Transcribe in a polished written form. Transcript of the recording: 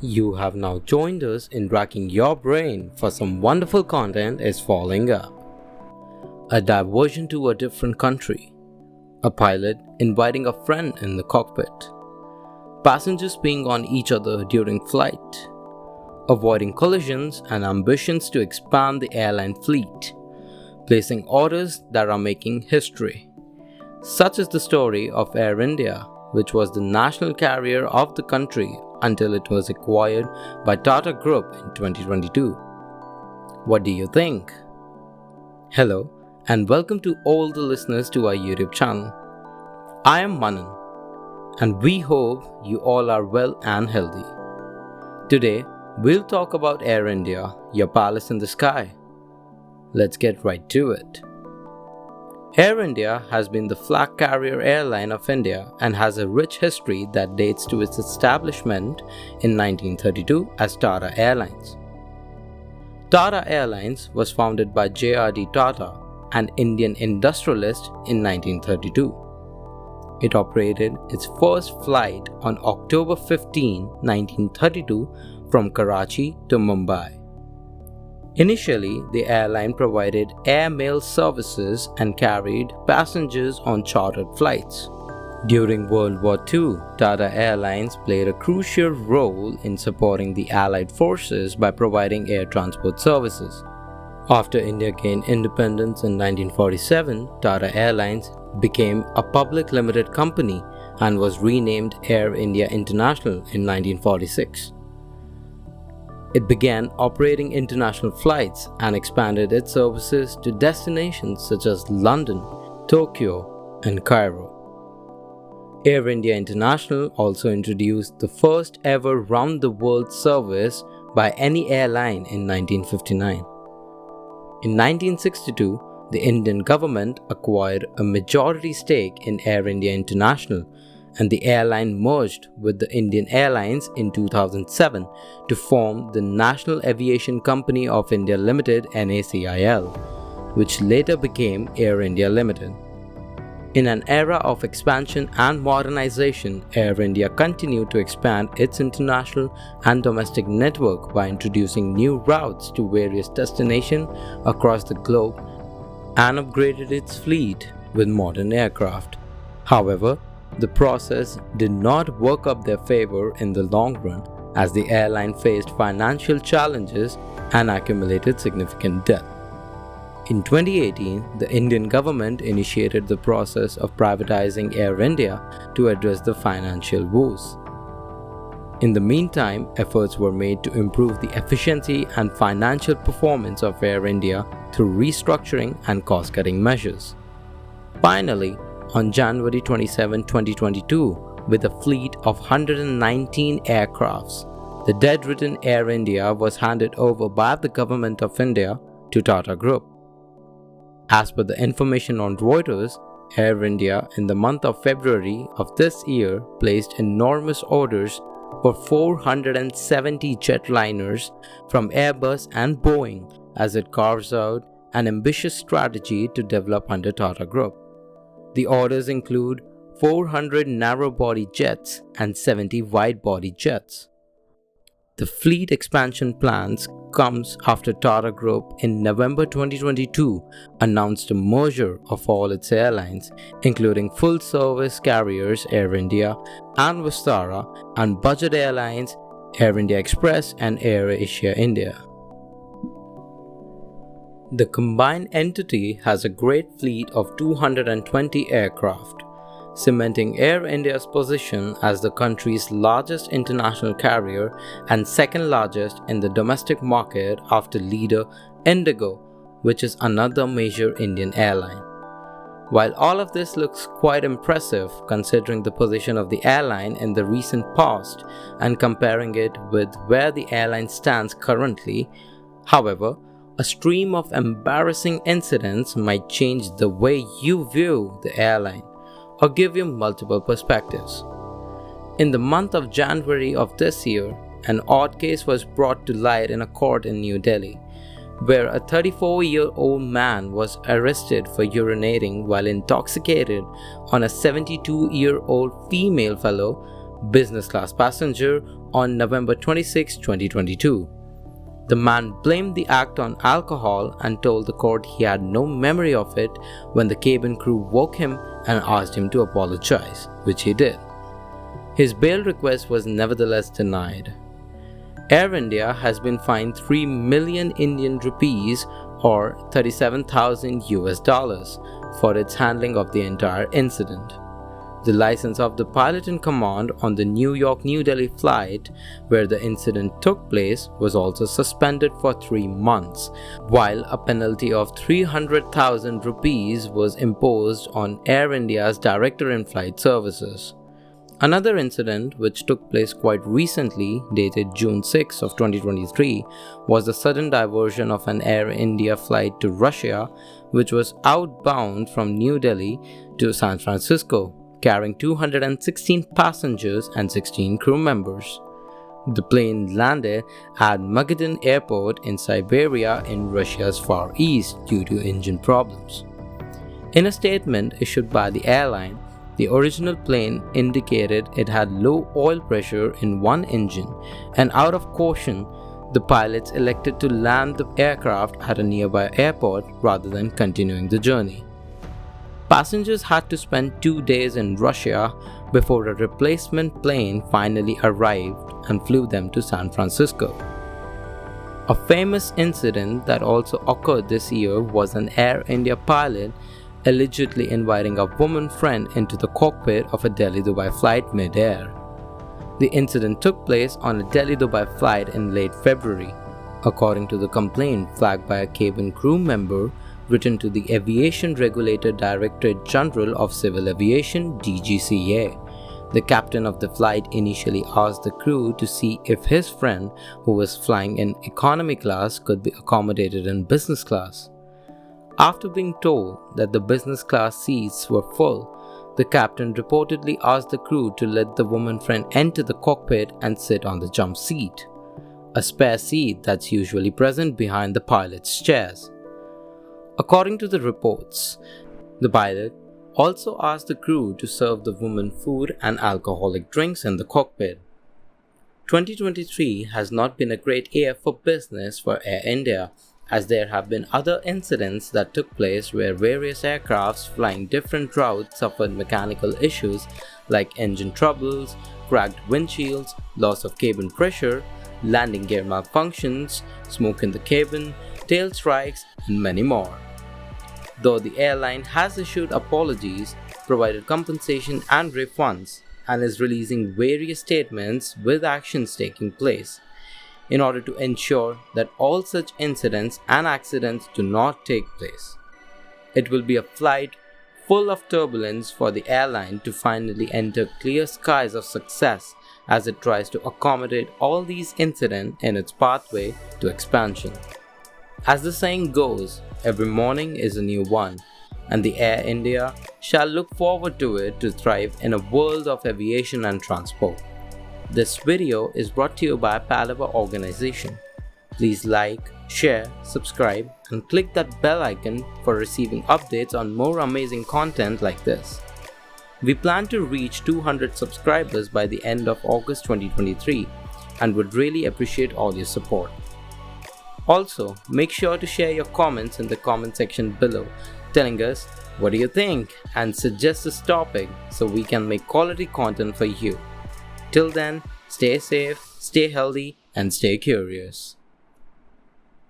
You have now joined us in racking your brain for some wonderful content is falling up. A diversion to a different country. A pilot inviting a friend in the cockpit. Passengers being on each other during flight. Avoiding collisions and ambitions to expand the airline fleet. Placing orders that are making history. Such is the story of Air India, which was the national carrier of the country until it was acquired by Tata Group in 2022. What do you think? Hello and welcome to all the listeners to our YouTube channel. I am Manan and we hope you all are well and healthy. Today we'll talk about Air India, your palace in the sky. Let's get right to it. Air India has been the flag carrier airline of India and has a rich history that dates to its establishment in 1932 as Tata Airlines. Tata Airlines was founded by J.R.D. Tata, an Indian industrialist, in 1932. It operated its first flight on October 15, 1932 from Karachi to Mumbai. Initially, the airline provided air mail services and carried passengers on chartered flights. During World War II, Tata Airlines played a crucial role in supporting the Allied forces by providing air transport services. After India gained independence in 1947, Tata Airlines became a public limited company and was renamed Air India International in 1946. It began operating international flights and expanded its services to destinations such as London, Tokyo, and Cairo. Air India International also introduced the first ever round-the-world service by any airline in 1959. In 1962, the Indian government acquired a majority stake in Air India International, and the airline merged with the Indian Airlines in 2007 to form the National Aviation Company of India Limited (NACIL), which later became Air India Limited. In an era of expansion and modernization, Air India continued to expand its international and domestic network by introducing new routes to various destinations across the globe and upgraded its fleet with modern aircraft. However, the process did not work up their favor in the long run as the airline faced financial challenges and accumulated significant debt. In 2018, the Indian government initiated the process of privatizing Air India to address the financial woes. In the meantime, efforts were made to improve the efficiency and financial performance of Air India through restructuring and cost-cutting measures. Finally, on January 27, 2022, with a fleet of 119 aircrafts, the debt-ridden Air India was handed over by the Government of India to Tata Group. As per the information on Reuters, Air India in the month of February of this year placed enormous orders for 470 jetliners from Airbus and Boeing as it carves out an ambitious strategy to develop under Tata Group. The orders include 400 narrow-body jets and 70 wide-body jets. The fleet expansion plans comes after Tata Group in November 2022 announced a merger of all its airlines, including full-service carriers Air India and Vistara and budget airlines Air India Express and Air Asia India. The combined entity has a great fleet of 220 aircraft, cementing Air India's position as the country's largest international carrier and second largest in the domestic market after leader Indigo, which is another major Indian airline. While all of this looks quite impressive considering the position of the airline in the recent past and comparing it with where the airline stands currently, however, a stream of embarrassing incidents might change the way you view the airline or give you multiple perspectives. In the month of January of this year, an odd case was brought to light in a court in New Delhi, where a 34-year-old man was arrested for urinating while intoxicated on a 72-year-old female fellow business class passenger on November 26, 2022. The man blamed the act on alcohol and told the court he had no memory of it when the cabin crew woke him and asked him to apologize, which he did. His bail request was nevertheless denied. Air India has been fined 3 million Indian rupees or $37,000 for its handling of the entire incident. The license of the pilot in command on the New York-New Delhi flight where the incident took place was also suspended for 3 months, while a penalty of 300,000 rupees was imposed on Air India's director in flight services. Another incident which took place quite recently, dated June 6 of 2023, was the sudden diversion of an Air India flight to Russia which was outbound from New Delhi to San Francisco, carrying 216 passengers and 16 crew members. The plane landed at Magadan Airport in Siberia in Russia's Far East due to engine problems. In a statement issued by the airline, the original plane indicated it had low oil pressure in one engine, and out of caution, the pilots elected to land the aircraft at a nearby airport rather than continuing the journey. Passengers had to spend 2 days in Russia before a replacement plane finally arrived and flew them to San Francisco. A famous incident that also occurred this year was an Air India pilot allegedly inviting a woman friend into the cockpit of a Delhi-Dubai flight mid-air. The incident took place on a Delhi-Dubai flight in late February, according to the complaint flagged by a cabin crew member written to the Aviation Regulator Directorate General of Civil Aviation (DGCA). The captain of the flight initially asked the crew to see if his friend, who was flying in economy class, could be accommodated in business class. After being told that the business class seats were full, the captain reportedly asked the crew to let the woman friend enter the cockpit and sit on the jump seat, a spare seat that's usually present behind the pilot's chairs. According to the reports, the pilot also asked the crew to serve the woman food and alcoholic drinks in the cockpit. 2023 has not been a great year for business for Air India, as there have been other incidents that took place where various aircrafts flying different routes suffered mechanical issues like engine troubles, cracked windshields, loss of cabin pressure, landing gear malfunctions, smoke in the cabin, tail strikes, and many more. Though the airline has issued apologies, provided compensation and refunds, and is releasing various statements with actions taking place in order to ensure that all such incidents and accidents do not take place. It will be a flight full of turbulence for the airline to finally enter clear skies of success as it tries to accommodate all these incidents in its pathway to expansion. As the saying goes, every morning is a new one, and the Air India shall look forward to it to thrive in a world of aviation and transport. This video is brought to you by Pallava Organization. Please like, share, subscribe, and click that bell icon for receiving updates on more amazing content like this. We plan to reach 200 subscribers by the end of August 2023 and would really appreciate all your support. Also, make sure to share your comments in the comment section below, telling us what do you think and suggest this topic so we can make quality content for you. Till then, stay safe, stay healthy, and stay curious.